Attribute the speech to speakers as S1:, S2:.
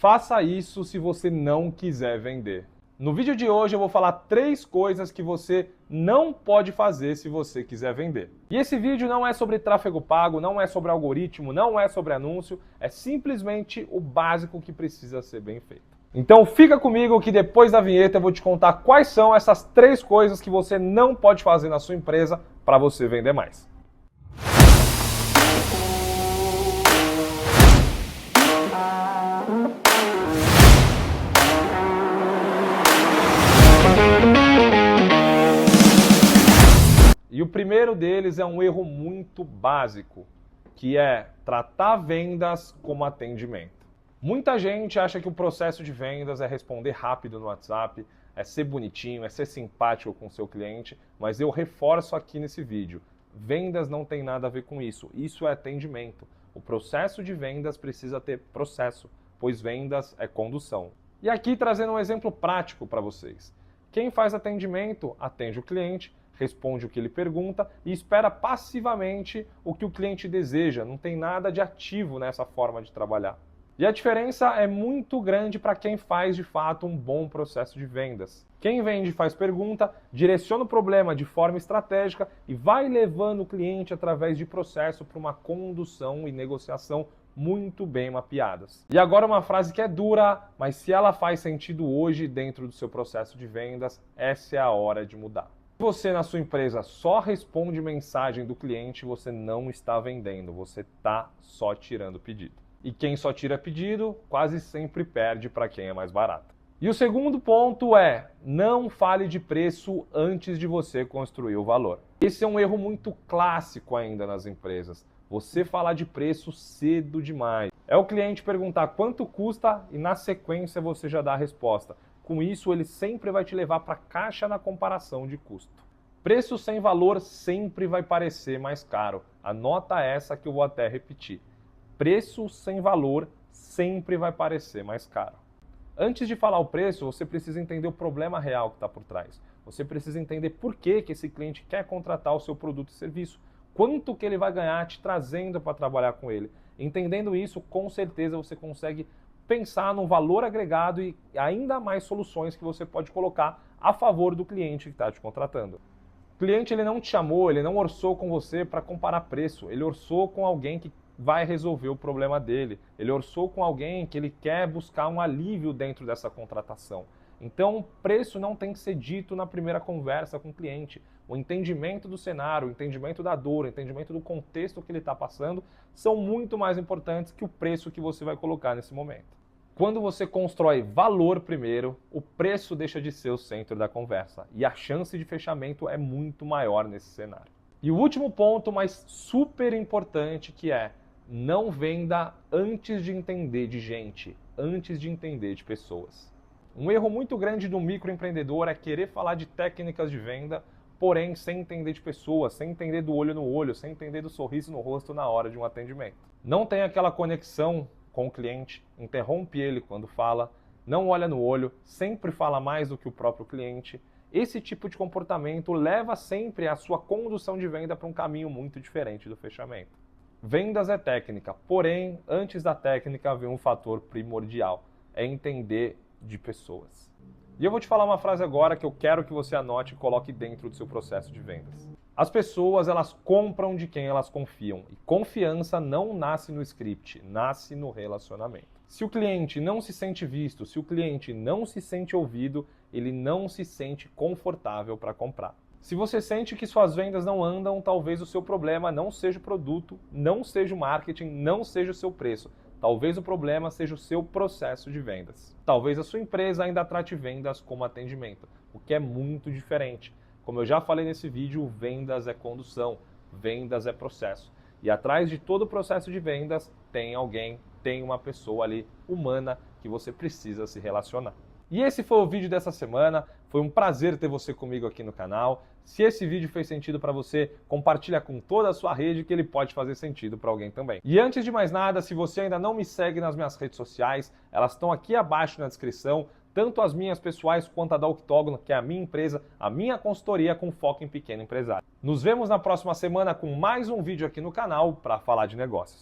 S1: Faça isso se você não quiser vender. No vídeo de hoje eu vou falar 3 coisas que você não pode fazer se você quiser vender. E esse vídeo não é sobre tráfego pago, não é sobre algoritmo, não é sobre anúncio, é simplesmente o básico que precisa ser bem feito. Então fica comigo que depois da vinheta eu vou te contar quais são essas 3 coisas que você não pode fazer na sua empresa para você vender mais. E o primeiro deles é um erro muito básico, que é tratar vendas como atendimento. Muita gente acha que o processo de vendas é responder rápido no WhatsApp, é ser bonitinho, é ser simpático com o seu cliente, mas eu reforço aqui nesse vídeo, vendas não tem nada a ver com isso, isso é atendimento. O processo de vendas precisa ter processo, pois vendas é condução. E aqui trazendo um exemplo prático para vocês. Quem faz atendimento, atende o cliente, responde o que ele pergunta e espera passivamente o que o cliente deseja. Não tem nada de ativo nessa forma de trabalhar. E a diferença é muito grande para quem faz de fato um bom processo de vendas. Quem vende faz pergunta, direciona o problema de forma estratégica e vai levando o cliente através de processo para uma condução e negociação muito bem mapeadas. E agora uma frase que é dura, mas se ela faz sentido hoje dentro do seu processo de vendas, essa é a hora de mudar. Se você na sua empresa só responde mensagem do cliente, você não está vendendo, você está só tirando pedido. E quem só tira pedido, quase sempre perde para quem é mais barato. E o segundo ponto é, não fale de preço antes de você construir o valor. Esse é um erro muito clássico ainda nas empresas. Você falar de preço cedo demais. É o cliente perguntar quanto custa e na sequência você já dá a resposta. Com isso, ele sempre vai te levar para a caixa na comparação de custo. Preço sem valor sempre vai parecer mais caro. Anota essa que eu vou até repetir. Preço sem valor sempre vai parecer mais caro. Antes de falar o preço, você precisa entender o problema real que está por trás. Você precisa entender por que esse cliente quer contratar o seu produto e serviço. Quanto que ele vai ganhar te trazendo para trabalhar com ele. Entendendo isso, com certeza você consegue pensar no valor agregado e ainda mais soluções que você pode colocar a favor do cliente que está te contratando. O cliente ele não te chamou, ele não orçou com você para comparar preço, ele orçou com alguém que vai resolver o problema dele, ele orçou com alguém que ele quer buscar um alívio dentro dessa contratação. Então, o preço não tem que ser dito na primeira conversa com o cliente. O entendimento do cenário, o entendimento da dor, o entendimento do contexto que ele está passando são muito mais importantes que o preço que você vai colocar nesse momento. Quando você constrói valor primeiro, o preço deixa de ser o centro da conversa e a chance de fechamento é muito maior nesse cenário. E o último ponto, mas super importante, que é não venda antes de entender de gente, antes de entender de pessoas. Um erro muito grande do microempreendedor é querer falar de técnicas de venda, porém sem entender de pessoas, sem entender do olho no olho, sem entender do sorriso no rosto na hora de um atendimento. Não tem aquela conexão com o cliente, interrompe ele quando fala, não olha no olho, sempre fala mais do que o próprio cliente. Esse tipo de comportamento leva sempre a sua condução de venda para um caminho muito diferente do fechamento. Vendas é técnica, porém, antes da técnica vem um fator primordial, é entender de pessoas. E eu vou te falar uma frase agora que eu quero que você anote e coloque dentro do seu processo de vendas. As pessoas, elas compram de quem elas confiam. E confiança não nasce no script, nasce no relacionamento. Se o cliente não se sente visto, se o cliente não se sente ouvido, ele não se sente confortável para comprar. Se você sente que suas vendas não andam, talvez o seu problema não seja o produto, não seja o marketing, não seja o seu preço. Talvez o problema seja o seu processo de vendas. Talvez a sua empresa ainda trate vendas como atendimento, o que é muito diferente. Como eu já falei nesse vídeo, vendas é condução, vendas é processo. E atrás de todo o processo de vendas tem alguém, tem uma pessoa ali humana que você precisa se relacionar. E esse foi o vídeo dessa semana. Foi um prazer ter você comigo aqui no canal. Se esse vídeo fez sentido para você, compartilha com toda a sua rede que ele pode fazer sentido para alguém também. E antes de mais nada, se você ainda não me segue nas minhas redes sociais, elas estão aqui abaixo na descrição, tanto as minhas pessoais quanto a da Octógono, que é a minha empresa, a minha consultoria com foco em pequeno empresário. Nos vemos na próxima semana com mais um vídeo aqui no canal para falar de negócios.